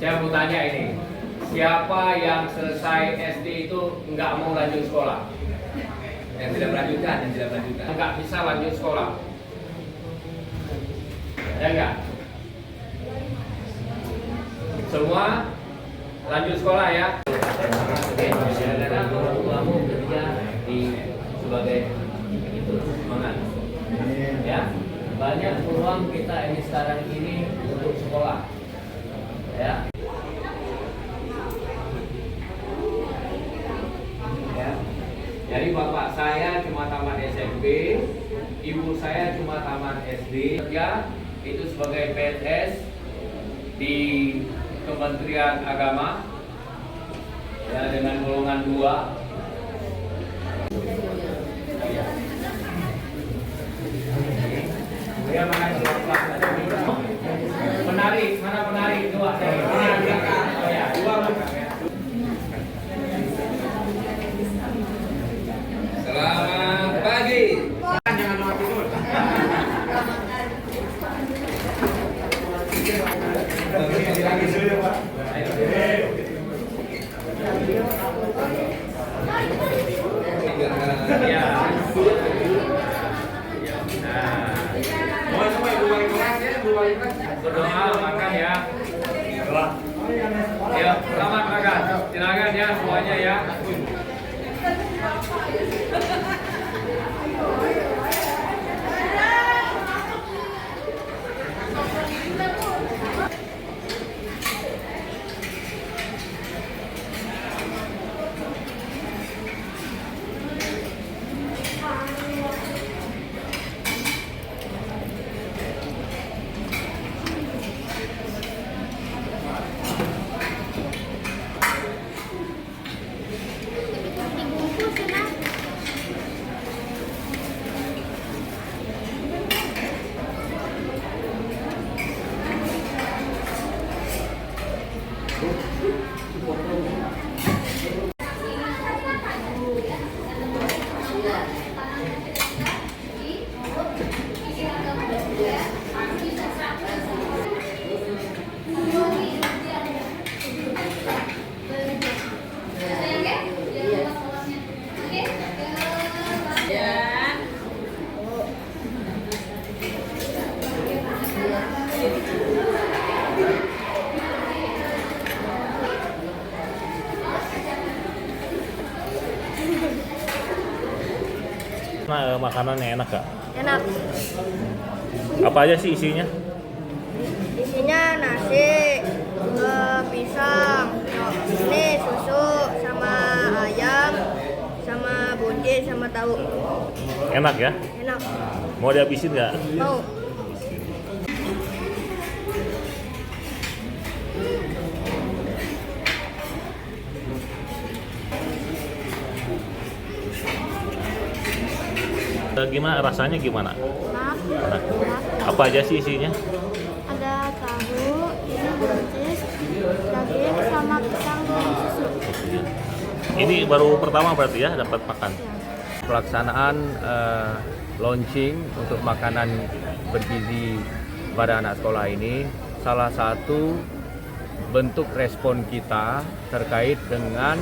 Saya mau tanya ini, siapa yang selesai SD itu nggak mau lanjut sekolah? Yang tidak melanjutkan. Nggak bisa lanjut sekolah. Ya enggak? Semua lanjut sekolah ya. Karena kamu kerja di sebagai itu semangat. Ya, banyak peluang kita ini sekarang ini untuk sekolah. Ya. Ya. Jadi bapak saya cuma tamat SMP, ibu saya cuma tamat SD. Ya, itu sebagai PNS di Kementerian Agama ya dengan golongan 2. Ya, penari, mana penari? Dua. Ya, dua. Selamat pagi. Jangan lupa tidur. Lagi sudah, Pak. Ya. Berdoa makan ya. Ya, selamat makan. Silakan ya semuanya ya. Nah, makanannya enak gak? Enak. Apa aja sih isinya? Isinya nasi, pisang, ini susu, sama ayam, sama buncis, sama tahu. Enak ya? Enak. Mau dihabisin nggak? Mau. Gimana rasanya gimana? Enak. Enak. Apa aja sih isinya? Ada tahu, ini buncis, daging, sama pisang dan susu. Ini baru pertama berarti ya dapat makan. Pelaksanaan launching untuk makanan bergizi pada anak sekolah ini salah satu bentuk respon kita terkait dengan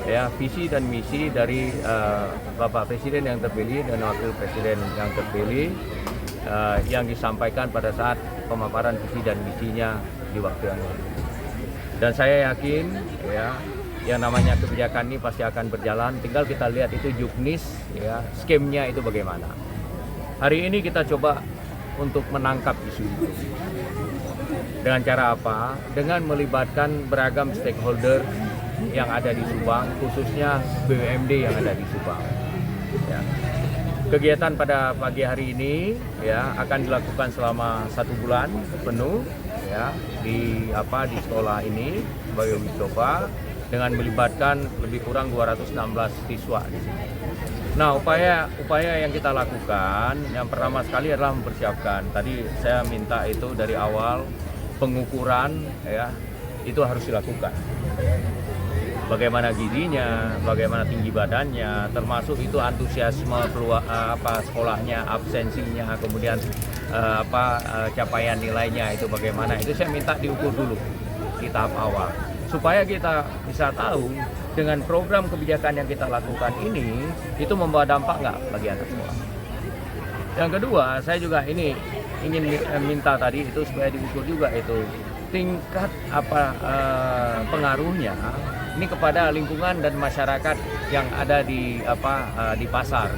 ya visi dan misi dari Bapak Presiden yang terpilih dan Wakil Presiden yang terpilih yang disampaikan pada saat pemaparan visi dan misinya di waktu yang lalu. Dan saya yakin ya yang namanya kebijakan ini pasti akan berjalan, tinggal kita lihat itu juknis ya, skemnya itu bagaimana. Hari ini kita coba untuk menangkap isu itu. Dengan cara apa? Dengan melibatkan beragam stakeholder yang ada di Subang, khususnya BUMD yang ada di Subang. Ya. Kegiatan pada pagi hari ini ya akan dilakukan selama 1 bulan penuh ya di sekolah ini sebagai uji coba dengan melibatkan lebih kurang 216 siswa di sini. Nah, upaya yang kita lakukan yang pertama sekali adalah mempersiapkan. Tadi saya minta itu dari awal pengukuran ya itu harus dilakukan. Bagaimana gizinya, bagaimana tinggi badannya, termasuk itu antusiasme sekolahnya, absensinya, kemudian capaian nilainya itu bagaimana. Itu saya minta diukur dulu. di tahap awal. Supaya kita bisa tahu dengan program kebijakan yang kita lakukan ini, itu membawa dampak nggak bagi anak sekolah. Yang kedua, saya juga ini ingin minta tadi itu supaya diukur juga itu tingkat pengaruhnya ini kepada lingkungan dan masyarakat yang ada di pasar.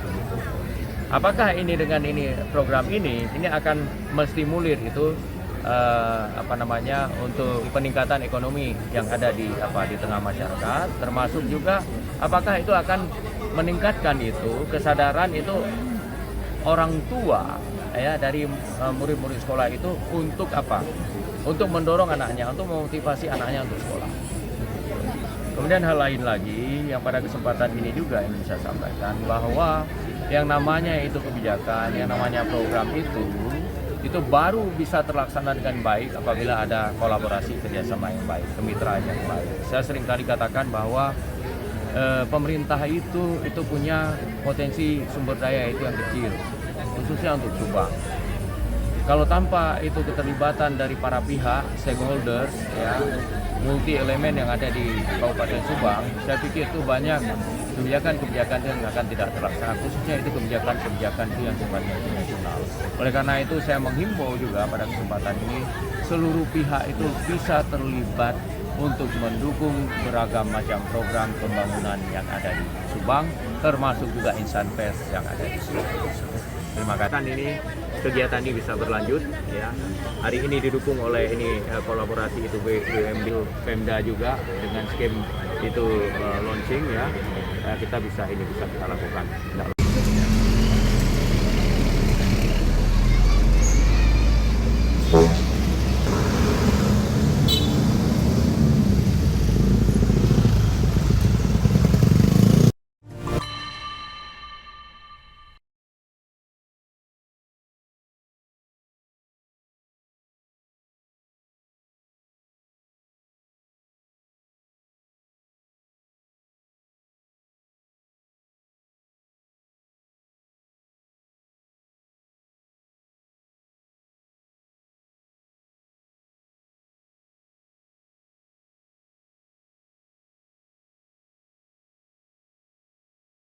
Apakah ini dengan ini program ini akan menstimulir itu untuk peningkatan ekonomi yang ada di tengah masyarakat, termasuk juga apakah itu akan meningkatkan itu kesadaran itu orang tua ya dari murid-murid sekolah itu untuk apa? Untuk mendorong anaknya, untuk memotivasi anaknya untuk sekolah. Kemudian hal lain lagi yang pada kesempatan ini juga ingin saya sampaikan bahwa yang namanya itu kebijakan, yang namanya program itu baru bisa terlaksana dengan baik apabila ada kolaborasi kerjasama yang baik, kemitraan yang baik. Saya sering kali katakan bahwa pemerintah itu punya potensi sumber daya itu yang kecil, khususnya untuk Subang. Kalau tanpa itu keterlibatan dari para pihak, stakeholders, ya, multi elemen yang ada di Kabupaten Subang, saya pikir itu banyak kebijakan-kebijakan yang akan tidak terlaksana, khususnya itu kebijakan-kebijakan yang sifatnya nasional. Oleh karena itu saya menghimbau juga pada kesempatan ini seluruh pihak itu bisa terlibat untuk mendukung beragam macam program pembangunan yang ada di Subang, termasuk juga insan pers yang ada di Subang. Terima kasih. Ini kegiatan ini bisa berlanjut ya. Hari ini didukung oleh kolaborasi itu BUMD, Pemda juga dengan skema itu launching ya. Kita bisa kita lakukan.